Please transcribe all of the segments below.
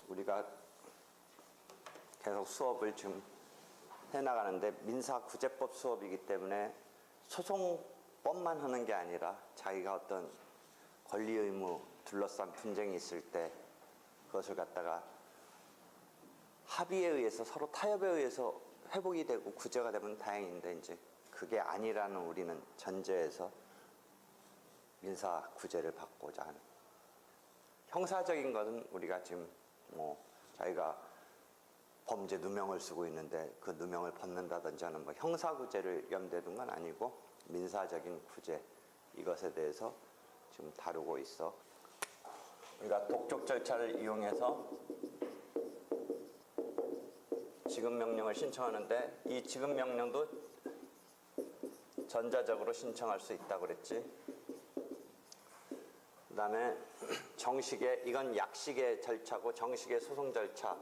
우리가 계속 수업을 지금 해나가는데 민사구제법 수업이기 때문에 소송법만 하는 게 아니라 자기가 어떤 권리 의무 둘러싼 분쟁이 있을 때 그것을 갖다가 합의에 의해서 서로 타협에 의해서 회복이 되고 구제가 되면 다행인데 이제 그게 아니라는 우리는 전제에서 민사구제를 받고자 하는. 형사적인 것은 우리가 지금 자기가 범죄 누명을 쓰고 있는데 그 누명을 벗는다든지 하는 형사구제를 염두에 둔 건 아니고 민사적인 구제, 이것에 대해서 지금 다루고 있어. 그러니까 독촉 절차를 이용해서 지급명령을 신청하는데 이 지급명령도 전자적으로 신청할 수 있다고 그랬지. 그 다음에 정식의, 이건 약식의 절차고 정식의 소송 절차는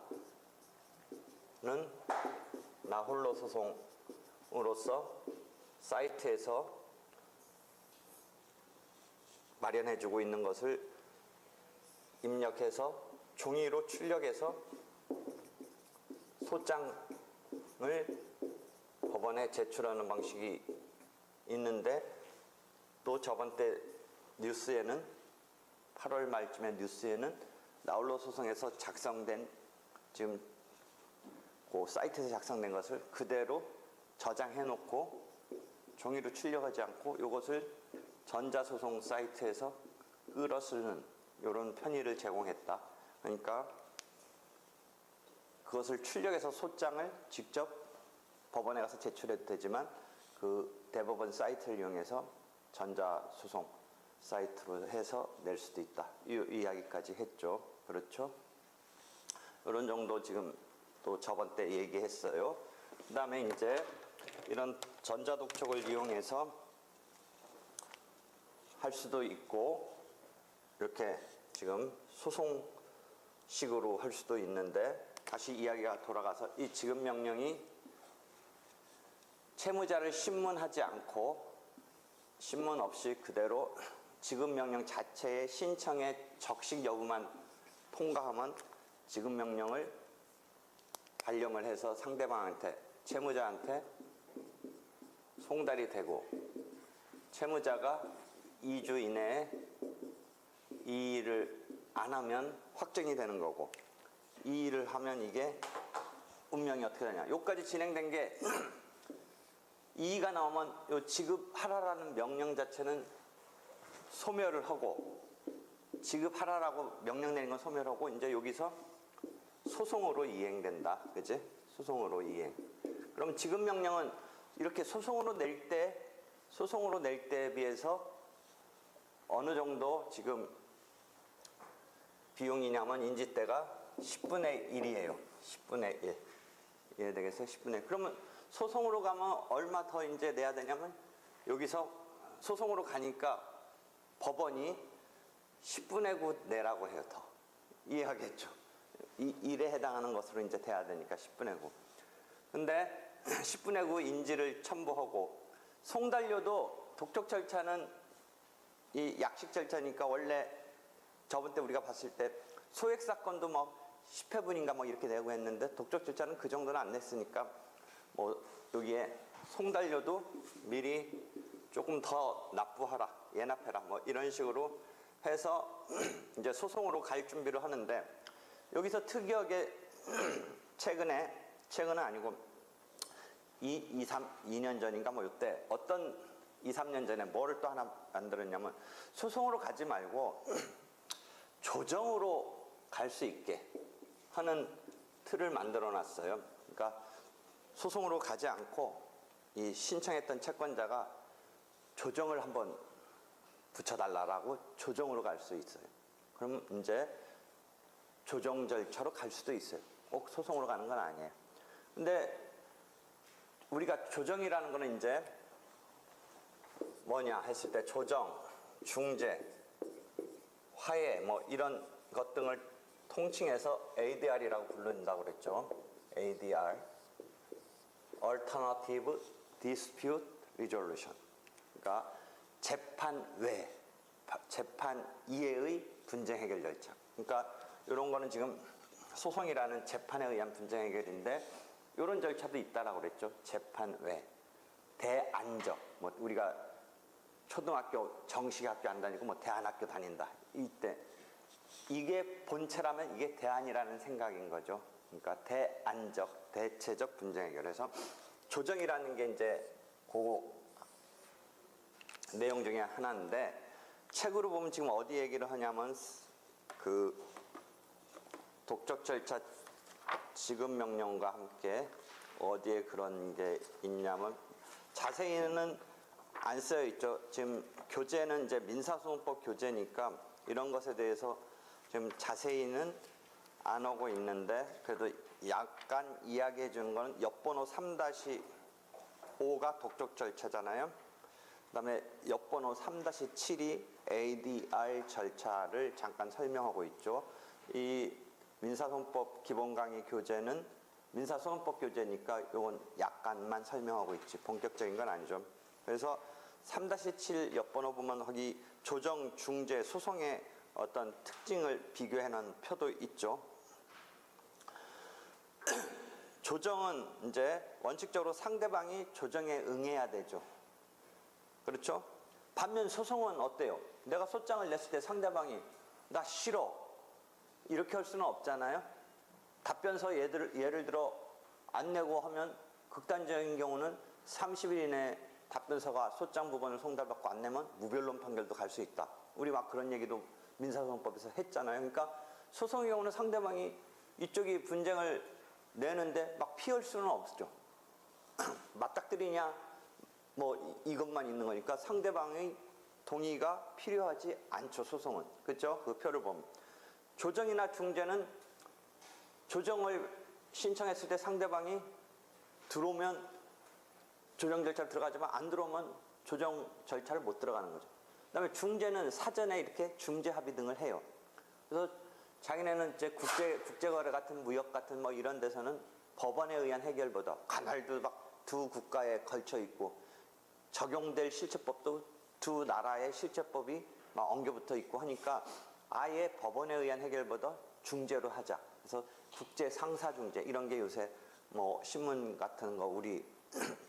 나 홀로 소송으로서 사이트에서 마련해주고 있는 것을 입력해서 종이로 출력해서 소장을 법원에 제출하는 방식이 있는데, 또 저번 때 뉴스에는 8월 말쯤에 뉴스에는 나홀로 소송에서 작성된, 지금 그 사이트에서 작성된 것을 그대로 저장해 놓고 종이로 출력하지 않고 이것을 전자소송 사이트에서 끌어 쓰는 이런 편의를 제공했다. 그러니까 그것을 출력해서 소장을 직접 법원에 가서 제출해도 되지만 그 대법원 사이트를 이용해서 전자소송 사이트로 해서 낼 수도 있다. 이 이야기까지 했죠. 그렇죠? 이런 정도 지금 또 저번 때 얘기했어요. 그 다음에 이제 이런 전자독촉을 이용해서 할 수도 있고 이렇게 지금 소송식으로 할 수도 있는데, 다시 이야기가 돌아가서 이 지급명령이 채무자를 신문하지 않고 신문 없이 그대로 지급명령 자체의 신청의 적식 여부만 통과하면 지급명령을 발령을 해서 상대방한테, 채무자한테 송달이 되고, 채무자가 2주 이내에 이 일을 안 하면 확정이 되는 거고, 이 일을 하면 이게 운명이 어떻게 되냐. 여기까지 진행된 게 이의가 나오면 요 지급하라라는 명령 자체는 소멸을 하고, 지급하라라고 명령 내린 건 소멸하고, 이제 여기서 소송으로 이행된다. 그지? 소송으로 이행. 그럼 지급명령은 이렇게 소송으로 낼 때에 비해서 어느 정도 지금 비용이냐면 인지대가 10분의 1이에요. 10분의 1. 이해 되겠어요? 10분의 1. 그러면 소송으로 가면 얼마 더 이제 내야 되냐면, 여기서 소송으로 가니까 법원이 10분의 9 내라고 해요. 더. 이해하겠죠? 이 일에 해당하는 것으로 이제 돼야 되니까 10분의 9. 근데 10분의 9 인지를 첨부하고, 송달료도 독촉 절차는 이 약식 절차니까 원래 저번 때 우리가 봤을 때 소액 사건도 10회분인가 이렇게 내고 했는데, 독촉 절차는 그 정도는 안 냈으니까 여기에 송달료도 미리 조금 더 납부하라, 예납해라, 이런 식으로 해서 이제 소송으로 갈 준비를 하는데, 여기서 특이하게 최근은 아니고 2년 전인가 이때 어떤 2, 3년 전에 뭐를 또 하나 만들었냐면, 소송으로 가지 말고 조정으로 갈 수 있게 하는 틀을 만들어 놨어요. 그러니까 소송으로 가지 않고 이 신청했던 채권자가 조정을 한번 붙여달라고 조정으로 갈 수 있어요. 그럼 이제 조정 절차로 갈 수도 있어요. 꼭 소송으로 가는 건 아니에요. 근데 우리가 조정이라는 거는 이제 뭐냐 했을 때 조정, 중재, 화해 이런 것 등을 통칭해서 ADR이라고 부른다고 그랬죠. ADR, Alternative Dispute Resolution. 그러니까 재판 외, 재판 이외의 분쟁 해결 절차. 그러니까 이런 거는 지금 소송이라는 재판에 의한 분쟁 해결인데 이런 절차도 있다라고 그랬죠. 재판 외, 대안적. 뭐 우리가 초등학교 정식학교 안 다니고 뭐 대안학교 다닌다. 이때 이게 본체라면 이게 대안이라는 생각인 거죠. 그러니까 대안적, 대체적 분쟁 해결에서 조정이라는 게 이제 그 내용 중에 하나인데 책으로 보면 지금 어디 얘기를 하냐면 그 독적 절차 지급 명령과 함께 어디에 그런 게 있냐면 자세히는 안 쓰여 있죠. 지금 교재는 이제 민사소송법 교재니까 이런 것에 대해서 지금 자세히는 안 오고 있는데 그래도 약간 이야기해 주는 거는 옆번호 3-5가 독적 절차잖아요. 그 다음에 옆번호 3-7이 ADR 절차를 잠깐 설명하고 있죠. 이 민사소송법 기본 강의 교재는 민사소송법 교재니까 이건 약간만 설명하고 있지 본격적인 건 아니죠. 그래서 3-7 옆번호 보면 거기 조정, 중재, 소송의 어떤 특징을 비교해 놓은 표도 있죠. 조정은 이제 원칙적으로 상대방이 조정에 응해야 되죠. 그렇죠? 반면 소송은 어때요? 내가 소장을 냈을 때 상대방이 나 싫어 이렇게 할 수는 없잖아요. 답변서 예를 들어 안 내고 하면 극단적인 경우는 30일 이내에 답변서가 소장 부분을 송달받고 안 내면 무변론 판결도 갈 수 있다. 우리 막 그런 얘기도 민사소송법에서 했잖아요. 그러니까 소송의 경우는 상대방이 이쪽이 분쟁을 내는데 막 피할 수는 없죠. 맞닥뜨리냐 뭐 이것만 있는 거니까 상대방의 동의가 필요하지 않죠. 소송은. 그렇죠? 그 표를 보면. 조정이나 중재는 조정을 신청했을 때 상대방이 들어오면 조정 절차를 들어가지만 안 들어오면 조정 절차를 못 들어가는 거죠. 그 다음에 중재는 사전에 이렇게 중재 합의 등을 해요. 그래서 자기네는 이제 국제거래 같은 무역 같은 뭐 이런 데서는 법원에 의한 해결보다 간헐도 막 두 국가에 걸쳐 있고 적용될 실체법도 두 나라의 실체법이 막 엉겨붙어 있고 하니까 아예 법원에 의한 해결보다 중재로 하자. 그래서 국제 상사 중재 이런 게 요새 뭐 신문 같은 거 우리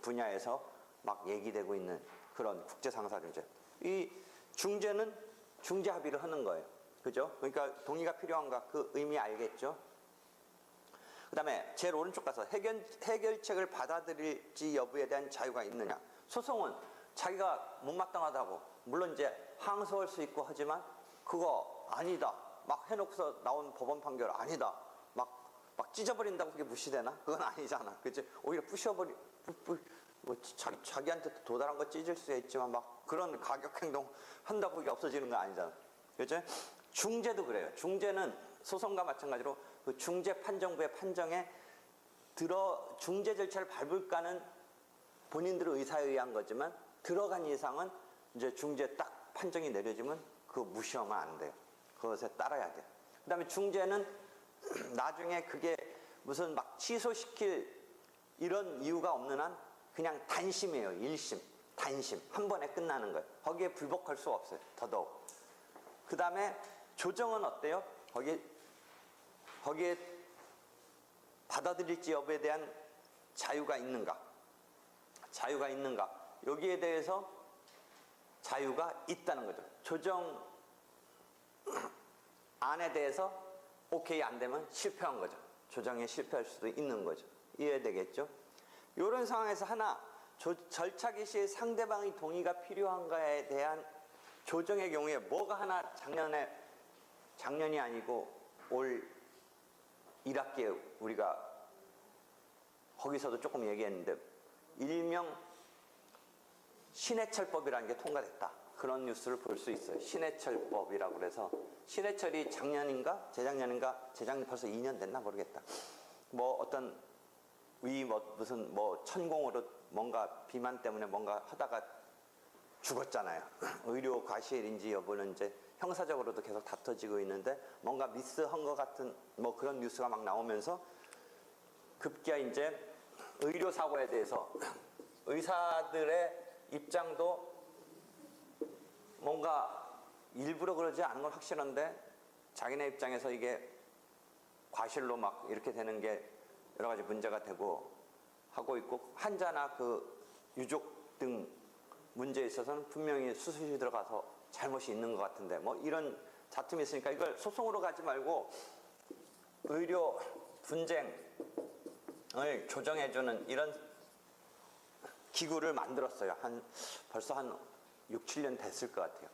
분야에서 막 얘기되고 있는 그런 국제 상사 중재. 이 중재는 중재 합의를 하는 거예요. 그죠? 그러니까 동의가 필요한가 그 의미 알겠죠? 그 다음에 제일 오른쪽 가서 해결책을 받아들일지 여부에 대한 자유가 있느냐. 소송은 자기가 못마땅하다고 물론 이제 항소할 수 있고 하지만 그거 아니다 막 해놓고서 나온 법원 판결 아니다 막 찢어버린다고 그게 무시되나? 그건 아니잖아. 그치? 오히려 뭐 자기한테 도달한 거 찢을 수 있지만 막 그런 가격 행동 한다고 그게 없어지는 거 아니잖아. 그치? 중재도 그래요. 중재는 소송과 마찬가지로 그 중재 판정부의 판정에 중재 절차를 밟을까는 본인들의 의사에 의한 거지만 들어간 이상은 이제 중재 딱 판정이 내려지면 그거 무시하면 안 돼요. 그것에 따라야 돼요. 그 다음에 중재는 나중에 그게 무슨 막 취소시킬 이런 이유가 없는 한 그냥 단심이에요. 1심, 단심. 한 번에 끝나는 거예요. 거기에 불복할 수 없어요. 더더욱. 그 다음에 조정은 어때요? 거기에 받아들일지 여부에 대한 자유가 있는가? 자유가 있는가? 여기에 대해서 자유가 있다는 거죠. 조정 안에 대해서 오케이 안 되면 실패한 거죠. 조정에 실패할 수도 있는 거죠. 이해되겠죠? 이런 상황에서 하나 절차 개시에 상대방의 동의가 필요한가에 대한 조정의 경우에 뭐가 하나 작년이 아니고 올 1학기에 우리가 거기서도 조금 얘기했는데 일명 신해철법이라는 게 통과됐다. 그런 뉴스를 볼 수 있어요. 신해철법이라고 그래서 신해철이 작년인가 재작년 벌써 2년 됐나 모르겠다. 뭐 어떤 무슨 천공으로 뭔가 비만 때문에 뭔가 하다가 죽었잖아요. 의료 과실인지 여부는 이제 형사적으로도 계속 다퉈지고 있는데 뭔가 미스한 것 같은 뭐 그런 뉴스가 막 나오면서 급기야 이제 의료 사고에 대해서 의사들의 입장도 일부러 그러지 않은 건 확실한데 자기네 입장에서 이게 과실로 막 이렇게 되는 게 여러 가지 문제가 되고 하고 있고, 환자나 그 유족 등 문제에 있어서는 분명히 수술이 들어가서 잘못이 있는 것 같은데 뭐 이런 다툼이 있으니까 이걸 소송으로 가지 말고 의료 분쟁을 조정해주는 이런 기구를 만들었어요. 벌써 한 6, 7년 됐을 것 같아요.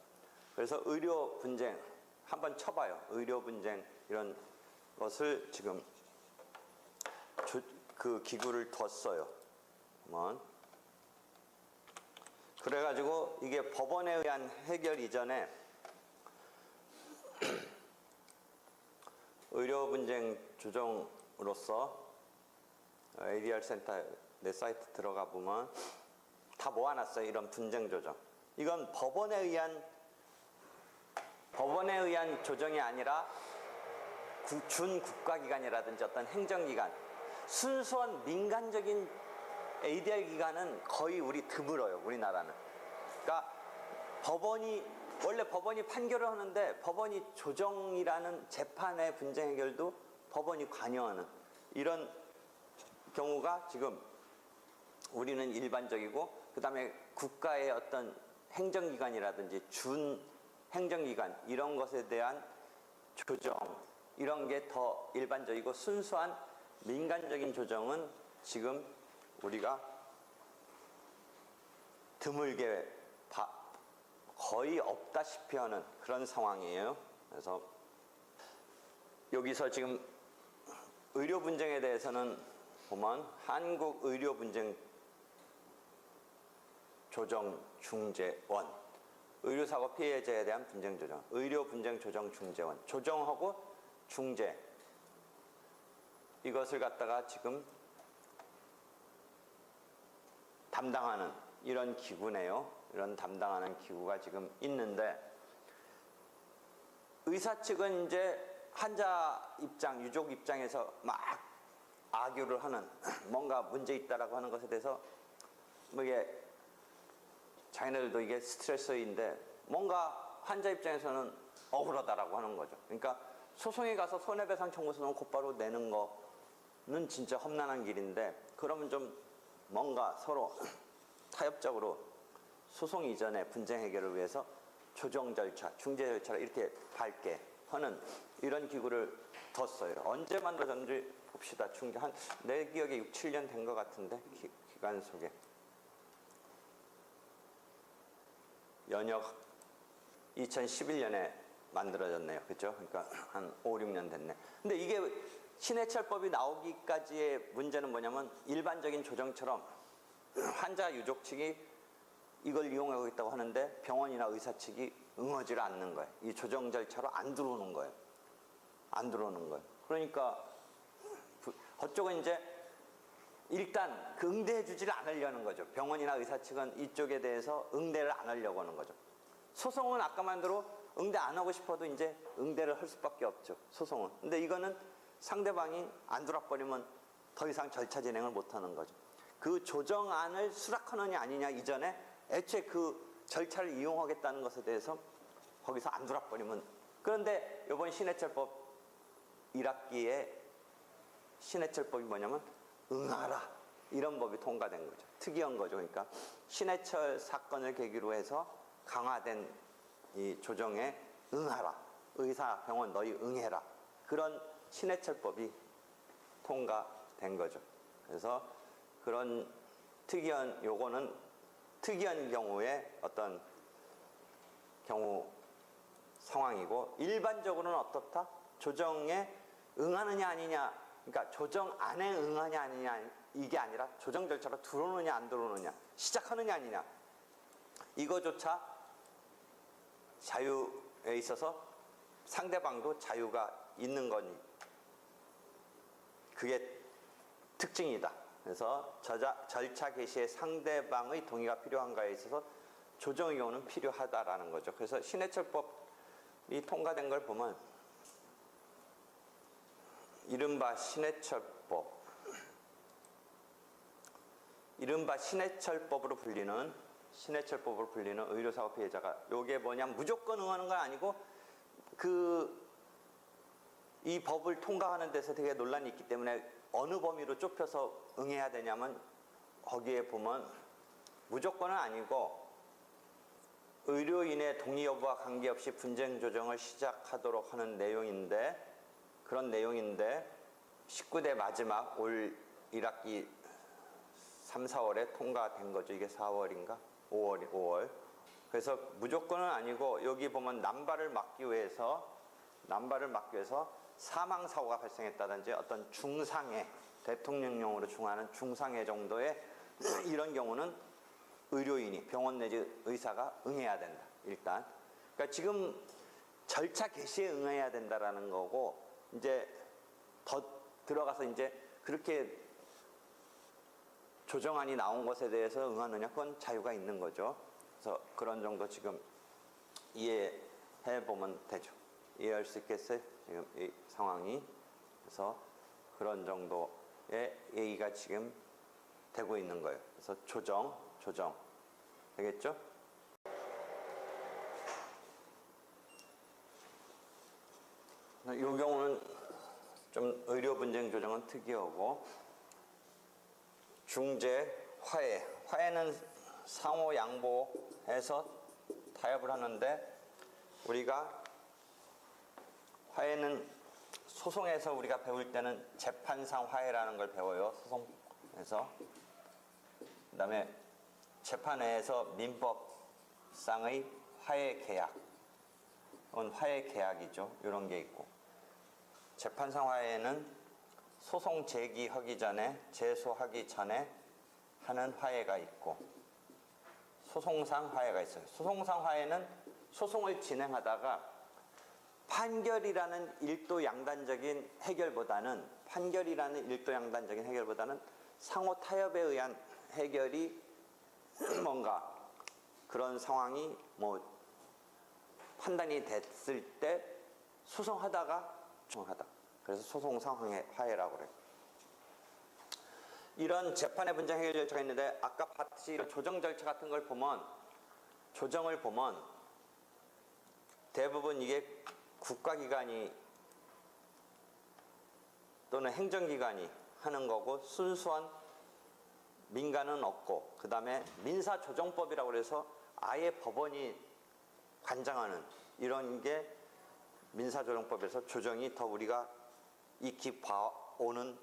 그래서 의료 분쟁 한번 쳐봐요. 의료 분쟁 이런 것을 지금 그 기구를 뒀어요. 한번. 그래가지고 이게 법원에 의한 해결 이전에 의료 분쟁 조정으로서 ADR 센터 내 사이트 들어가 보면 다 모아놨어요. 이런 분쟁 조정. 이건 법원에 의한 조정이 아니라 준국가기관이라든지 어떤 행정기관, 순수한 민간적인 ADR 기관은 거의 드물어요. 우리나라는. 그러니까 원래 법원이 판결을 하는데 법원이 조정이라는 재판의 분쟁 해결도 법원이 관여하는 이런 경우가 지금 우리는 일반적이고, 그 다음에 국가의 어떤 행정기관이라든지 준행정기관 이런 것에 대한 조정 이런 게 더 일반적이고, 순수한 민간적인 조정은 지금 우리가 드물게 거의 없다시피 하는 그런 상황이에요. 그래서 여기서 지금 의료 분쟁에 대해서는 보면 한국의료분쟁 조정중재원, 의료사고 피해자에 대한 분쟁조정, 의료분쟁조정중재원, 조정하고 중재, 이것을 갖다가 지금 담당하는 이런 기구네요. 이런 담당하는 기구가 지금 있는데, 의사 측은 이제 환자 입장, 유족 입장에서 막 아규를 하는, 뭔가 문제 있다라고 하는 것에 대해서 뭐 이게 자기네들도 이게 스트레스인데 뭔가 환자 입장에서는 억울하다라고 하는 거죠. 그러니까 소송에 가서 손해배상 청구서는 곧바로 내는 거는 진짜 험난한 길인데, 그러면 좀 뭔가 서로 타협적으로 소송 이전에 분쟁 해결을 위해서 조정 절차, 중재 절차를 이렇게 밟게 하는 이런 기구를 뒀어요. 언제 만들어졌는지 봅시다. 중재 내 기억에 6, 7년 된 것 같은데, 기간 속에. 연역 2011년에 만들어졌네요. 그렇죠? 그러니까 한 5, 6년 됐네. 근데 이게 신해철법이 나오기까지의 문제는 뭐냐면, 일반적인 조정처럼 환자 유족 측이 이걸 이용하고 있다고 하는데 병원이나 의사 측이 응하지를 않는 거예요. 이 조정 절차로 안 들어오는 거예요. 안 들어오는 거예요. 그러니까 그쪽은 이제 일단 그 응대해 주지를 않으려는 거죠. 병원이나 의사 측은 이쪽에 대해서 응대를 안 하려고 하는 거죠. 소송은 아까만 대로 응대 안 하고 싶어도 이제 응대를 할 수밖에 없죠. 소송은. 근데 이거는 상대방이 안 들어버리면 더 이상 절차 진행을 못 하는 거죠. 그 조정안을 수락하느냐 아니냐 이전에 애초에 그 절차를 이용하겠다는 것에 대해서 거기서 안 들어버리면. 그런데 이번 신해철법 1학기에 신해철법이 뭐냐면 응하라, 이런 법이 통과된 거죠. 특이한 거죠. 그러니까 신해철 사건을 계기로 해서 강화된 이 조정에 응하라, 의사, 병원 너희 응해라, 그런 신해철법이 통과된 거죠. 그래서 그런 요거는 특이한 경우에 어떤 경우 상황이고, 일반적으로는 어떻다? 조정에 응하느냐 아니냐, 그러니까 조정안에 응하냐 아니냐, 이게 아니라 조정 절차로 들어오느냐 안 들어오느냐, 시작하느냐 아니냐, 이거조차 자유에 있어서 상대방도 자유가 있는 거니 그게 특징이다. 그래서 절차 개시에 상대방의 동의가 필요한가에 있어서 조정의 경우는 필요하다라는 거죠. 그래서 신해철법이 통과된 걸 보면 이른바 신해철법으로 불리는 신해철법으로 불리는 의료사고 피해자가 요게 뭐냐면 무조건 응하는 건 아니고 이 법을 통과하는 데서 되게 논란이 있기 때문에 어느 범위로 좁혀서 응해야 되냐면 거기에 보면 무조건은 아니고 의료인의 동의 여부와 관계없이 분쟁 조정을 시작하도록 하는 내용인데 그런 내용인데 19대 마지막 올 1학기 3, 4월에 통과된 거죠. 이게 4월인가? 5월. 그래서 무조건은 아니고 여기 보면 난발을 막기 위해서 사망사고가 발생했다든지 어떤 중상해, 대통령령으로 중하는 중상해 정도의 이런 경우는 의료인이 병원 내지 의사가 응해야 된다. 일단. 그러니까 지금 절차 개시에 응해야 된다라는 거고 이제 더 들어가서 이제 그렇게 조정안이 나온 것에 대해서 응하느냐 그건 자유가 있는 거죠. 그래서 그런 정도 지금 이해해 보면 되죠. 이해할 수 있겠어요? 지금 이 상황이. 그래서 그런 정도의 얘기가 지금 되고 있는 거예요. 그래서 조정. 되겠죠? 이 경우는 좀 의료 분쟁 조정은 특이하고 중재, 화해는 상호 양보해서 타협을 하는데 우리가 화해는 소송에서 우리가 배울 때는 재판상 화해라는 걸 배워요. 소송에서. 그다음에 재판에서 민법상의 화해 계약. 그건 화해 계약이죠. 이런 게 있고. 재판상 화해는 소송 제기하기 전에, 제소하기 전에 하는 화해가 있고, 소송상 화해가 있어요. 소송상 화해는 소송을 진행하다가 판결이라는 일도 양단적인 해결보다는 상호 타협에 의한 해결이 뭔가 그런 상황이 뭐 판단이 됐을 때 소송하다가 중하다. 그래서 소송상 화해라고 그래요. 이런 재판의 분쟁 해결 절차가 있는데 아까 봤듯이 이런 조정 절차 같은 걸 보면 조정을 보면 대부분 이게 국가기관이 또는 행정기관이 하는 거고 순수한 민간은 없고 그 다음에 민사조정법이라고 해서 아예 법원이 관장하는 이런 게 민사조정법에서 조정이 더 우리가 익히 봐오는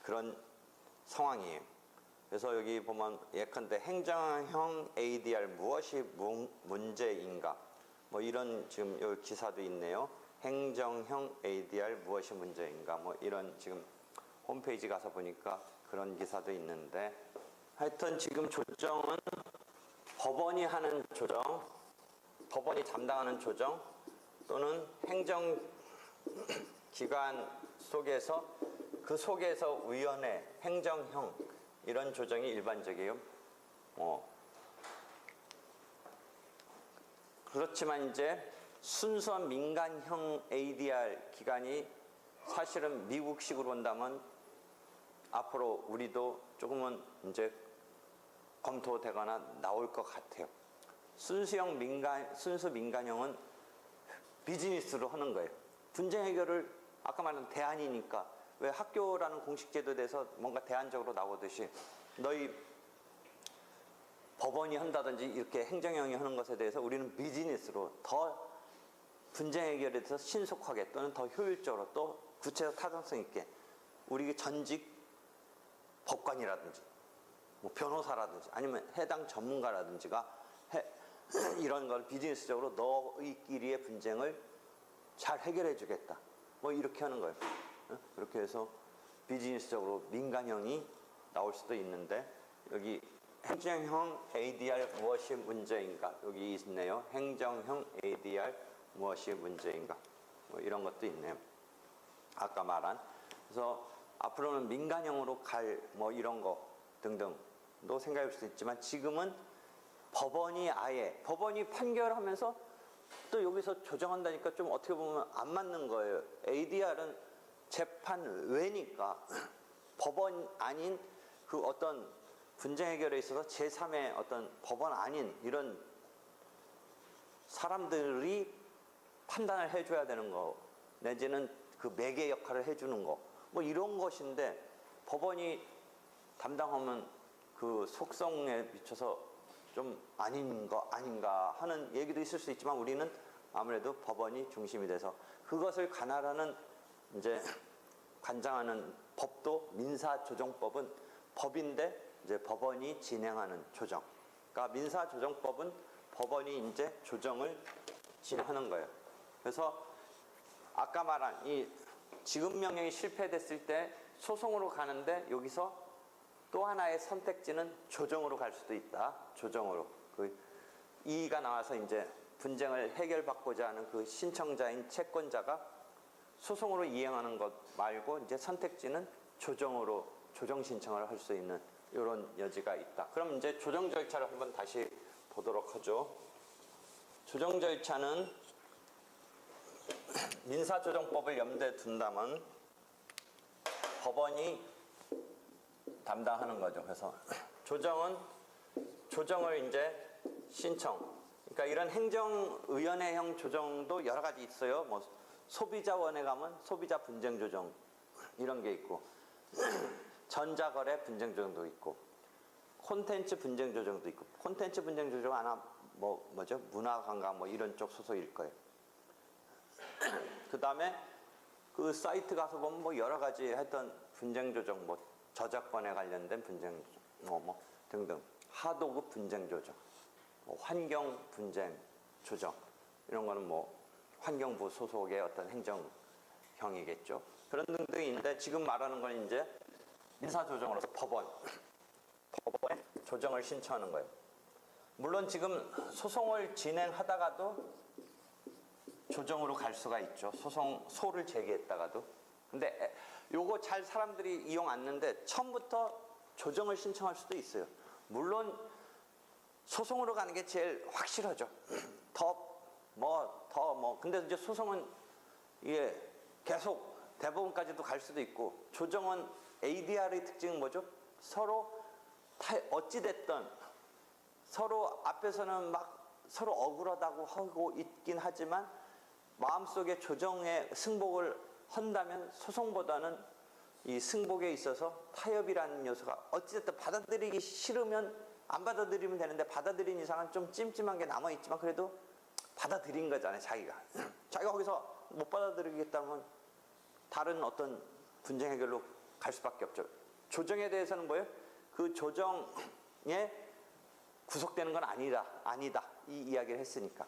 그런 상황이에요. 그래서 여기 보면 예컨대 행정형 ADR 무엇이 문제인가 뭐 이런 지금 여기 기사도 있네요. 행정형 ADR 무엇이 문제인가 뭐 이런 지금 홈페이지 가서 보니까 그런 기사도 있는데 하여튼 지금 조정은 법원이 하는 조정, 법원이 담당하는 조정 또는 행정기관 속에서 그 속에서 위원회, 행정형 이런 조정이 일반적이에요. 그렇지만 이제 순수한 민간형 ADR 기관이 사실은 미국식으로 본다면 앞으로 우리도 조금은 이제 검토되거나 나올 것 같아요. 순수 민간형은 비즈니스로 하는 거예요. 분쟁 해결을 아까 말한 대안이니까 왜 학교라는 공식 제도에서 뭔가 대안적으로 나오듯이 너희 법원이 한다든지 이렇게 행정형이 하는 것에 대해서 우리는 비즈니스로 더 분쟁 해결에 대해서 신속하게 또는 더 효율적으로 또 구체적 타당성 있게 우리 전직 법관이라든지 뭐 변호사라든지 아니면 해당 전문가라든지가 이런 걸 비즈니스적으로 너희끼리의 분쟁을 잘 해결해 주겠다. 뭐 이렇게 하는 거예요. 그렇게 해서 비즈니스적으로 민간형이 나올 수도 있는데 여기 행정형 ADR 무엇이 문제인가 여기 있네요. 행정형 ADR 무엇이 문제인가 뭐 이런 것도 있네요. 아까 말한 그래서 앞으로는 민간형으로 갈 뭐 이런 거 등등도 생각할 수 있지만 지금은 법원이 판결하면서 또 여기서 조정한다니까 좀 어떻게 보면 안 맞는 거예요. ADR은 재판 외니까 법원 아닌 그 어떤 분쟁 해결에 있어서 제3의 어떤 법원 아닌 이런 사람들이 판단을 해줘야 되는 거, 내지는 그 매개 역할을 해주는 거, 뭐 이런 것인데 법원이 담당하면 그 속성에 비춰서 좀 아닌가 하는 얘기도 있을 수 있지만, 우리는 아무래도 법원이 중심이 돼서 그것을 관할하는 이제 관장하는 법도 민사조정법은 법인데 이제 법원이 진행하는 조정. 그러니까 민사조정법은 법원이 이제 조정을 진행하는 거예요. 그래서 아까 말한 이 지급명령이 실패됐을 때 소송으로 가는데, 여기서 또 하나의 선택지는 조정으로 갈 수도 있다. 조정으로. 그 이의가 나와서 이제 분쟁을 해결받고자 하는 그 신청자인 채권자가 소송으로 이행하는 것 말고 이제 선택지는 조정으로 조정 신청을 할 수 있는 이런 여지가 있다. 그럼 이제 조정 절차를 한번 다시 보도록 하죠. 조정 절차는 민사조정법을 염두에 둔다면 법원이 담당하는 거죠. 그래서 조정을 이제 신청. 그러니까 이런 행정위원회형 조정도 여러 가지 있어요. 뭐 소비자원에 가면 소비자 분쟁 조정 이런 게 있고, 전자거래 분쟁 조정도 있고, 콘텐츠 분쟁 조정도 있고. 콘텐츠 분쟁 조정 아마 뭐죠? 문화관광 뭐 이런 쪽 소속일 거예요. 그 다음에 그 사이트 가서 보면 뭐 여러 가지 했던 분쟁 조정, 뭐 저작권에 관련된 분쟁 조정, 뭐 등등. 하도급 분쟁 조정, 뭐 환경 분쟁 조정, 이런 거는 뭐 환경부 소속의 어떤 행정형이겠죠. 그런 등등이 있는데, 지금 말하는 건 이제 민사조정으로서 법원에 조정을 신청하는 거예요. 물론 지금 소송을 진행하다가도 조정으로 갈 수가 있죠. 소를 제기했다가도. 근데 요거 잘 사람들이 이용 안 하는데, 처음부터 조정을 신청할 수도 있어요. 물론 소송으로 가는 게 제일 확실하죠. 근데 이제 소송은 이게 계속 대법원까지도 갈 수도 있고, 조정은 ADR의 특징은 뭐죠? 서로 어찌됐든 서로 앞에서는 막 서로 억울하다고 하고 있긴 하지만, 마음속에 조정의 승복을 한다면 소송보다는 이 승복에 있어서 타협이라는 요소가 어찌됐든 받아들이기 싫으면 안 받아들이면 되는데, 받아들인 이상은 좀 찜찜한 게 남아있지만 그래도 받아들인 거잖아요. 자기가 거기서 못 받아들이겠다면 다른 어떤 분쟁 해결로 갈 수밖에 없죠. 조정에 대해서는 뭐예요? 그 조정에 구속되는 건 아니다 이 이야기를 했으니까.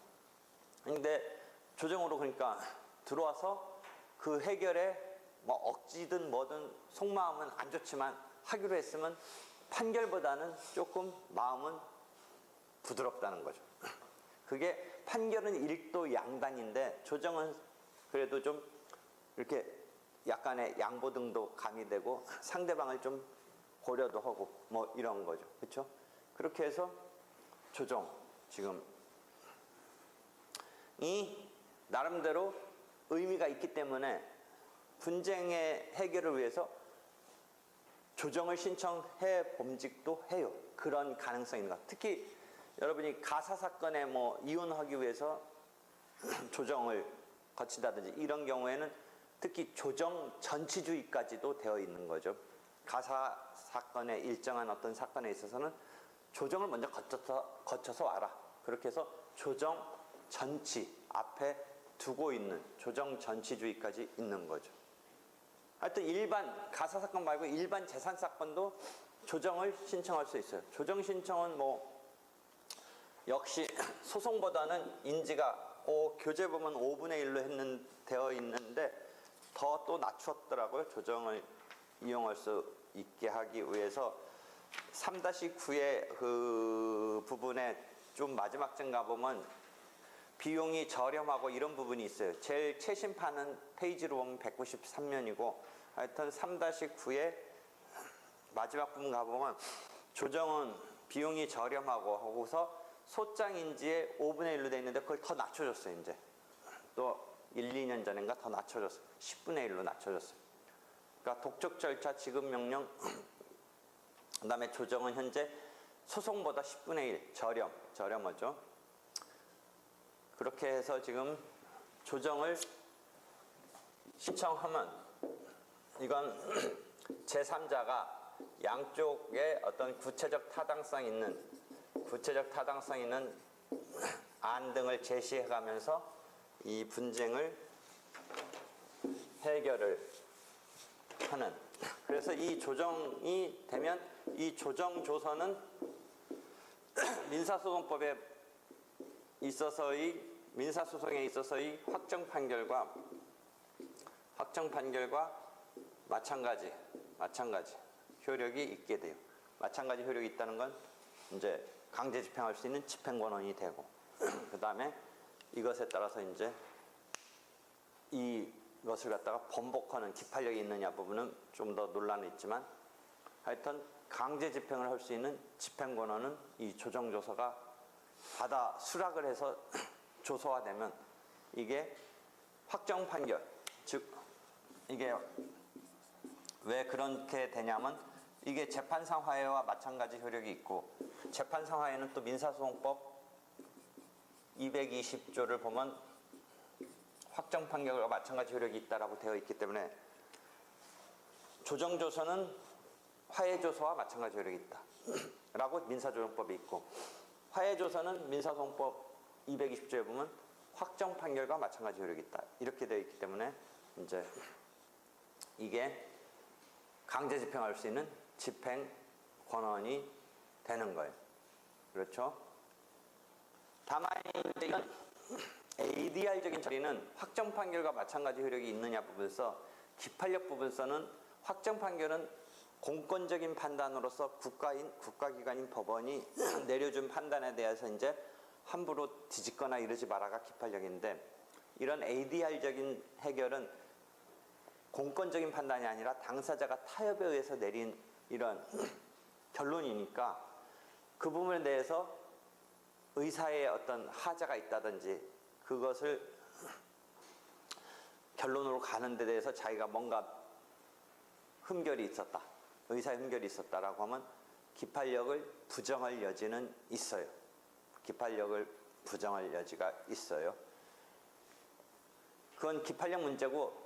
근데 조정으로 그러니까 들어와서 그 해결에 뭐 억지든 뭐든 속마음은 안 좋지만 하기로 했으면 판결보다는 조금 마음은 부드럽다는 거죠. 그게 판결은 일도 양단인데, 조정은 그래도 좀 이렇게 약간의 양보 등도 가미되고 상대방을 좀 고려도 하고 뭐 이런 거죠. 그렇죠? 그렇게 해서 조정, 지금 이 나름대로 의미가 있기 때문에 분쟁의 해결을 위해서 조정을 신청해 봄직도 해요. 그런 가능성이 있는 것. 특히 여러분이 가사 사건에 뭐 이혼하기 위해서 조정을 거친다든지 이런 경우에는 특히 조정 전치주의까지도 되어 있는 거죠. 가사 사건의 일정한 어떤 사건에 있어서는 조정을 먼저 거쳐서 와라. 그렇게 해서 조정 전치 앞에 두고 있는 조정 전치주의까지 있는 거죠. 하여튼 일반 가사 사건 말고 일반 재산 사건도 조정을 신청할 수 있어요. 조정 신청은 뭐 역시 소송보다는 인지가 교재 보면 5분의 1로 되어 있는데 더 또 낮췄더라고요. 조정을 이용할 수 있게 하기 위해서 3-9의 그 부분에 좀 마지막 쯤 가보면 비용이 저렴하고 이런 부분이 있어요. 제일 최신판은 페이지로 보면 193면이고 하여튼 3-9의 마지막 부분 가보면 조정은 비용이 저렴하고 하고서 소장 인지에 5분의 1로 돼 있는데 그걸 더 낮춰줬어요. 이제 또 1-2년 전인가 더 낮춰줬어요. 10분의 1로 낮춰줬어요. 그러니까 독촉 절차 지급 명령 그다음에 조정은 현재 소송보다 10분의 1 저렴하죠. 그렇게 해서 지금 조정을 신청하면 이건 제3자가 양쪽에 어떤 구체적 타당성 있는 안 등을 제시해가면서 이 분쟁을 해결을 하는. 그래서 이 조정이 되면 이 조정 조서는 민사소송법에 있어서의 민사소송에 있어서의 확정 판결과 마찬가지 효력이 있게 돼요. 마찬가지 효력이 있다는 건 이제 강제 집행할 수 있는 집행 권한이 되고, 그 다음에 이것에 따라서 이제 이것을 갖다가 번복하는 기판력이 있느냐 부분은 좀 더 논란이 있지만, 하여튼 강제 집행을 할 수 있는 집행 권한은 이 조정조서가 받아 수락을 해서 조서화되면 이게 확정 판결, 즉 이게 왜 그렇게 되냐면 이게 재판상 화해와 마찬가지 효력이 있고, 재판상 화해는 또 민사소송법 220조를 보면 확정 판결과 마찬가지 효력이 있다라고 되어 있기 때문에 조정조서는 화해조서와 마찬가지 효력이 있다 라고 민사조정법이 있고, 화해조서는 민사소송법 220조에 보면 확정 판결과 마찬가지 효력이 있다 이렇게 되어 있기 때문에 이제 이게 강제 집행할 수 있는 집행 권한이 되는 거예요. 그렇죠? 다만 이제 이건 ADR적인 처리는 확정 판결과 마찬가지 효력이 있느냐 부분에서, 기판력 부분에서는 확정 판결은 공권적인 판단으로서 국가기관인 법원이 내려준 판단에 대해서 이제 함부로 뒤집거나 이러지 마라가 기판력인데, 이런 ADR적인 해결은 공권적인 판단이 아니라 당사자가 타협에 의해서 내린 이런 결론이니까 그 부분에 대해서 의사의 어떤 하자가 있다든지 그것을 결론으로 가는 데 대해서 자기가 뭔가 흠결이 있었다, 의사의 흠결이 있었다라고 하면 기판력을 부정할 여지는 있어요. 기판력을 부정할 여지가 있어요. 그건 기판력 문제고,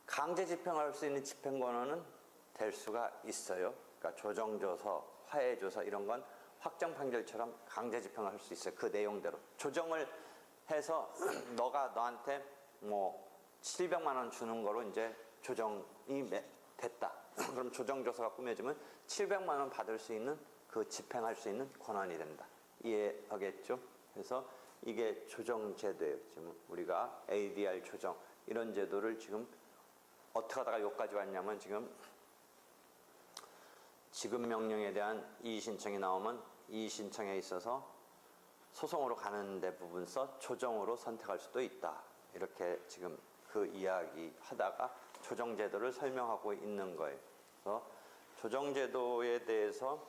강제 집행할 수 있는 집행 권한은 될 수가 있어요. 그러니까 조정조서, 화해조서 이런 건 확정 판결처럼 강제 집행을 할 수 있어요. 그 내용대로 조정을 해서 너가 너한테 뭐 700만 원 주는 거로 이제 조정이 됐다. 그럼 조정조서가 꾸며지면 700만 원 받을 수 있는 그 집행할 수 있는 권한이 된다. 이해하겠죠? 그래서 이게 조정제도예요. 지금 우리가 ADR 조정 이런 제도를 지금 어떻게 하다가 여기까지 왔냐면, 지급 명령에 대한 이의 신청이 나오면 이의 신청에 있어서 소송으로 가는 데 부분서 조정으로 선택할 수도 있다. 이렇게 지금 그 이야기 하다가 조정제도를 설명하고 있는 거예요. 그래서 조정제도에 대해서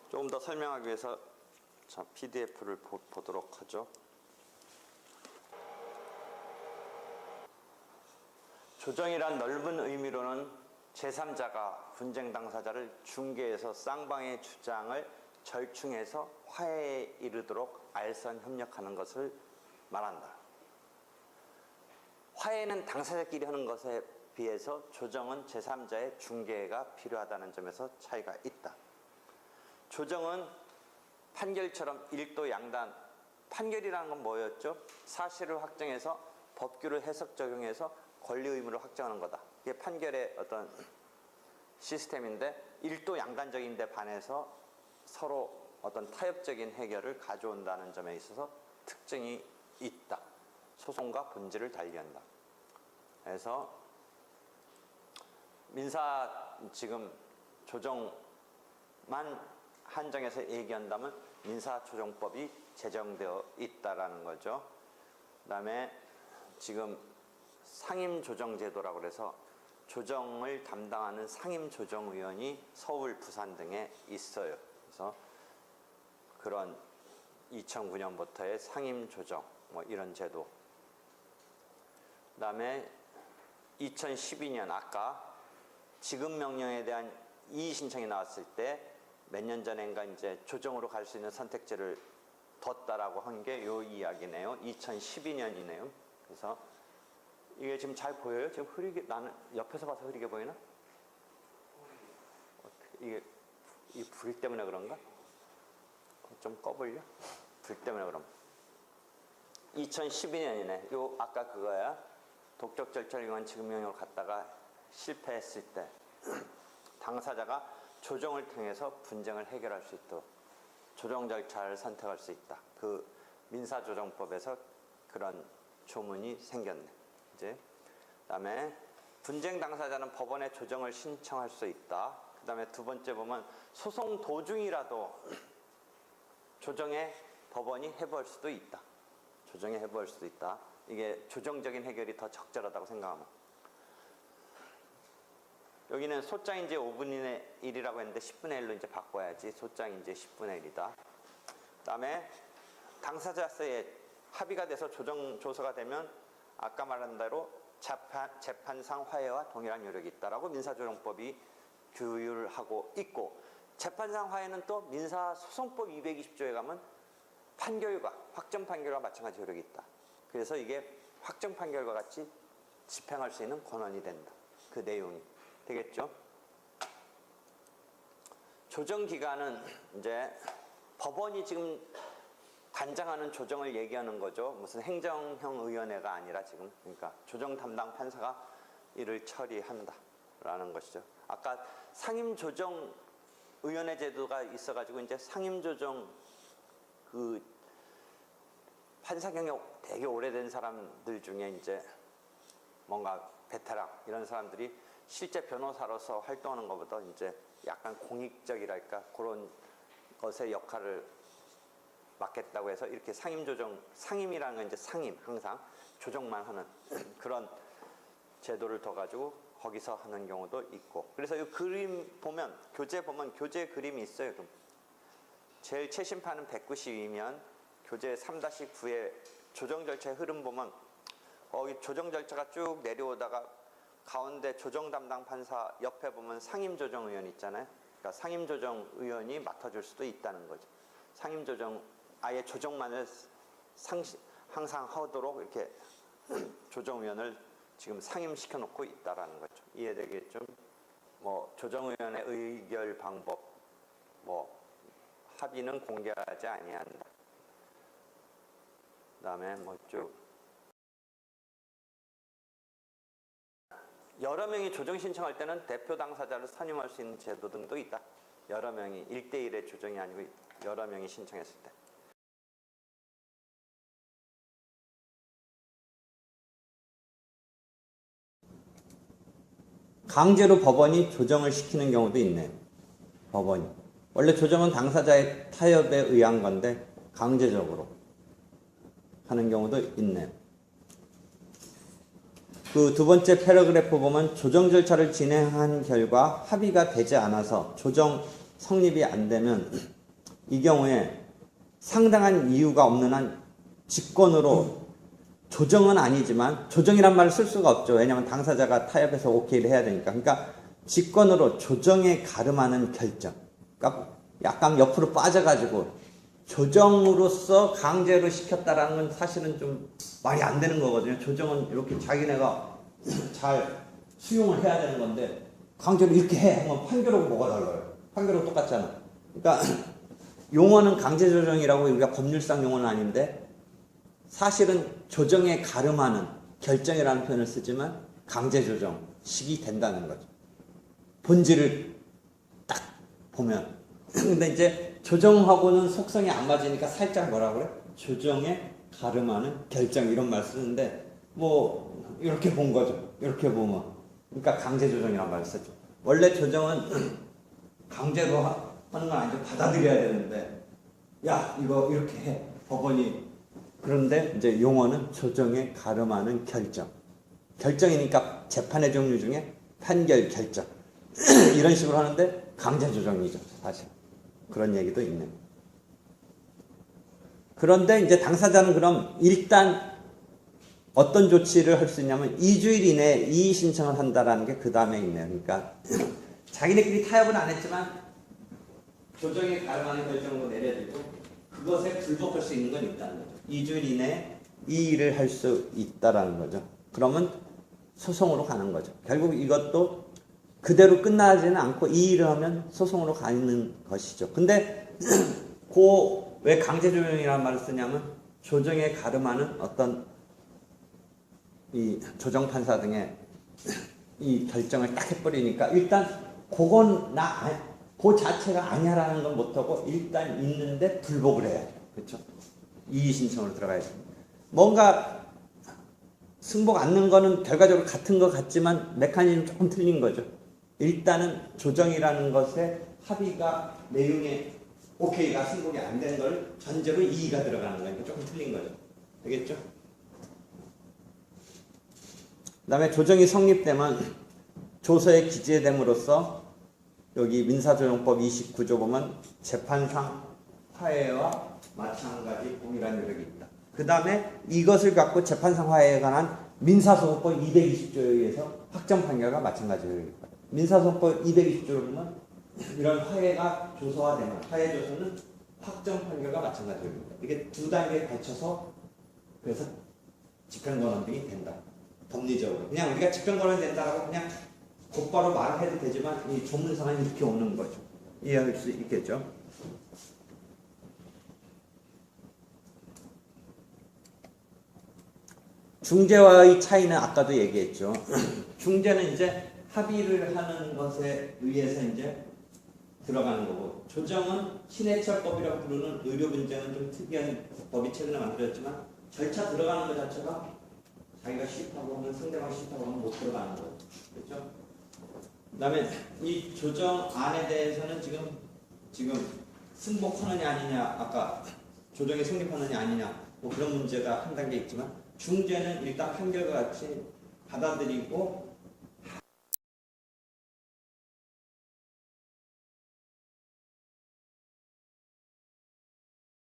조금 더 설명하기 위해서 PDF를 보도록 하죠. 조정이란 넓은 의미로는 제3자가 분쟁 당사자를 중개해서 쌍방의 주장을 절충해서 화해에 이르도록 알선 협력하는 것을 말한다. 화해는 당사자끼리 하는 것에 비해서 조정은 제3자의 중개가 필요하다는 점에서 차이가 있다. 조정은 판결처럼 일도 양단, 판결이라는 건 뭐였죠? 사실을 확정해서 법규를 해석 적용해서 권리 의무를 확정하는 거다. 이게 판결의 어떤 시스템인데, 일도 양단적인 데 반해서 서로 어떤 타협적인 해결을 가져온다는 점에 있어서 특징이 있다. 소송과 본질을 달리한다. 그래서 민사 지금 조정만 한정해서 얘기한다면 민사조정법이 제정되어 있다라는 거죠. 그 다음에 지금 상임조정제도라고 해서 조정을 담당하는 상임조정위원이 서울, 부산 등에 있어요. 그래서 그런 2009년부터의 상임조정 뭐 이런 제도. 그 다음에 2012년 아까 지급명령에 대한 이의 신청이 나왔을 때 몇 년 전인가 이제 조정으로 갈 수 있는 선택지를 뒀다라고 한 게 요 이야기네요. 2012년이네요. 그래서 이게 지금 잘 보여요? 지금 흐리게, 나는 옆에서 봐서 흐리게 보이나? 이게 이 불 때문에 그런가? 좀 꺼볼려? 불 때문에 그럼. 2012년이네. 요 아까 그거야. 독적 절차를 이용한 지급명령을 갖다가 실패했을 때 당사자가 조정을 통해서 분쟁을 해결할 수 있도록 조정 절차를 선택할 수 있다. 그 민사조정법에서 그런 조문이 생겼네. 이제 그다음에 분쟁 당사자는 법원에 조정을 신청할 수 있다. 그다음에 두 번째 보면 소송 도중이라도 조정에 법원이 해부할 수도 있다. 조정에 해부할 수도 있다. 이게 조정적인 해결이 더 적절하다고 생각하면. 여기는 소장인지 5분의 1이라고 했는데 10분의 1로 이제 바꿔야지. 소장인지 10분의 1이다. 그다음에 당사자의 합의가 돼서 조정 조서가 되면 아까 말한 대로 재판상 화해와 동일한 효력이 있다라고 민사조정법이 규율하고 있고, 재판상 화해는 또 민사소송법 220조에 가면 판결과 확정 판결과 마찬가지 효력이 있다. 그래서 이게 확정 판결과 같이 집행할 수 있는 권한이 된다. 그 내용이 되겠죠. 조정 기간은 이제 법원이 지금 관장하는 조정을 얘기하는 거죠. 무슨 행정형 의원회가 아니라 지금, 그러니까 조정 담당 판사가 이를 처리한다라는 것이죠. 아까 상임조정 의원회 제도가 있어가지고 이제 상임조정 그 판사 경력 되게 오래된 사람들 중에 이제 뭔가 베테랑 이런 사람들이 실제 변호사로서 활동하는 것보다 이제 약간 공익적이랄까 그런 것의 역할을 맡겠다고 해서 이렇게 상임조정, 상임이라는 건 이제 상임, 항상 조정만 하는 그런 제도를 둬가지고 거기서 하는 경우도 있고. 그래서 이 그림 보면, 교재 보면 교재 그림이 있어요. 제일 최신판은 192면 교재 3-9의 조정 절차의 흐름 보면 거기 조정 절차가 쭉 내려오다가 가운데 조정 담당 판사 옆에 보면 상임조정의원 있잖아요. 그러니까 상임조정의원이 맡아줄 수도 있다는 거죠. 상임조정, 아예 조정만을 항상 하도록 이렇게 조정위원을 지금 상임시켜 놓고 있다라는 거죠. 이해되겠죠? 뭐 조정위원회 의결 방법, 뭐 합의는 공개하지 아니한다. 그다음에 뭐 쭉 여러 명이 조정 신청할 때는 대표 당사자를 선임할 수 있는 제도 등도 있다. 여러 명이 1대1의 조정이 아니고 여러 명이 신청했을 때. 강제로 법원이 조정을 시키는 경우도 있네요. 법원이. 원래 조정은 당사자의 타협에 의한 건데 강제적으로 하는 경우도 있네요. 그 두 번째 패러그래프 보면 조정 절차를 진행한 결과 합의가 되지 않아서 조정 성립이 안 되면 이 경우에 상당한 이유가 없는 한 직권으로 조정은 아니지만 조정이란 말을 쓸 수가 없죠. 왜냐하면 당사자가 타협해서 오케이를 해야 되니까. 그러니까 직권으로 조정에 가름하는 결정. 그러니까 약간 옆으로 빠져가지고 조정으로서 강제로 시켰다라는 건 사실은 좀 말이 안 되는 거거든요. 조정은 이렇게 자기네가 잘 수용을 해야 되는 건데 강제로 이렇게 해 하면 판결하고 뭐가 달라요? 판결하고 똑같잖아. 그러니까 용어는 강제조정이라고 우리가 법률상 용어는 아닌데 사실은 조정에 가름하는 결정이라는 표현을 쓰지만 강제조정식이 된다는 거죠. 본질을 딱 보면. 근데 이제 조정하고는 속성이 안 맞으니까 살짝 뭐라 그래? 조정에 가름하는 결정 이런 말 쓰는데 뭐 이렇게 본 거죠. 이렇게 보면. 그러니까 강제조정이란 말을 쓰죠. 원래 조정은 강제로 하는 건 아니죠. 받아들여야 되는데 야 이거 이렇게 해. 법원이. 그런데 이제 용어는 조정에 가름하는 결정. 결정이니까 재판의 종류 중에 판결, 결정 이런 식으로 하는데 강제조정이죠. 사실. 그런 얘기도 있네요. 그런데 이제 당사자는 그럼 일단 어떤 조치를 할 수 있냐면 2주일 이내에 이의 신청을 한다라는 게 그 다음에 있네요. 그러니까 자기네끼리 타협은 안 했지만 조정에 가름하는 결정으로 내려지고 그것에 불복할 수 있는 건 있다는 거죠. 2주일 이내에 이 일을 할 수 있다라는 거죠. 그러면 소송으로 가는 거죠. 결국 이것도 그대로 끝나지는 않고 이 일을 하면 소송으로 가는 것이죠. 근데 왜 강제조정이라는 말을 쓰냐면 조정에 가름하는 어떤 이 조정판사 등의 이 결정을 딱 해버리니까 일단 그건 그 자체가 아니야라는 건 못하고 일단 있는데 불복을 해야 돼. 그렇죠? 이의 신청으로 들어가야 돼. 뭔가 승복 않는 거는 결과적으로 같은 것 같지만 메커니즘 조금 틀린 거죠. 일단은 조정이라는 것에 합의가 내용에 오케이가 승복이 안 되는 걸 전제로 이의가 들어가는 거니까 조금 틀린 거죠. 되겠죠? 그 다음에 조정이 성립되면 조서에 기재됨으로써 여기 민사조정법 29조 보면 재판상 화해와 마찬가지 동일한 효력이 있다. 그 다음에 이것을 갖고 재판상 화해에 관한 민사소송법 220조에 의해서 확정 판결과 마찬가지 효력이 있다. 민사소송법 220조를 보면 이런 화해가 조서화되면 화해 조서는 확정 판결과 마찬가지 효력이 있다. 이게 두 단계에 걸쳐서 그래서 집행권원등이 된다. 법리적으로 그냥 우리가 집행권원이 된다라고 그냥 곧바로 말해도 되지만 이 조문상은 이렇게 오는 거죠. 이해할 수 있겠죠? 중재와의 차이는 아까도 얘기했죠. 중재는 이제 합의를 하는 것에 의해서 이제 들어가는 거고, 조정은 신해철법이라고 부르는 의료 분쟁은 좀 특이한 법이 최근에 만들어졌지만 절차 들어가는 것 자체가 자기가 싫다고 하면 상대방 싫다고 하면 못 들어가는 거예요. 그렇죠? 그 다음에 이 조정안에 대해서는 지금 승복하느냐 아니냐, 아까 조정이 성립하느냐 아니냐 뭐 그런 문제가 한 단계 있지만 중재는 일단 판결과 같이 받아들이고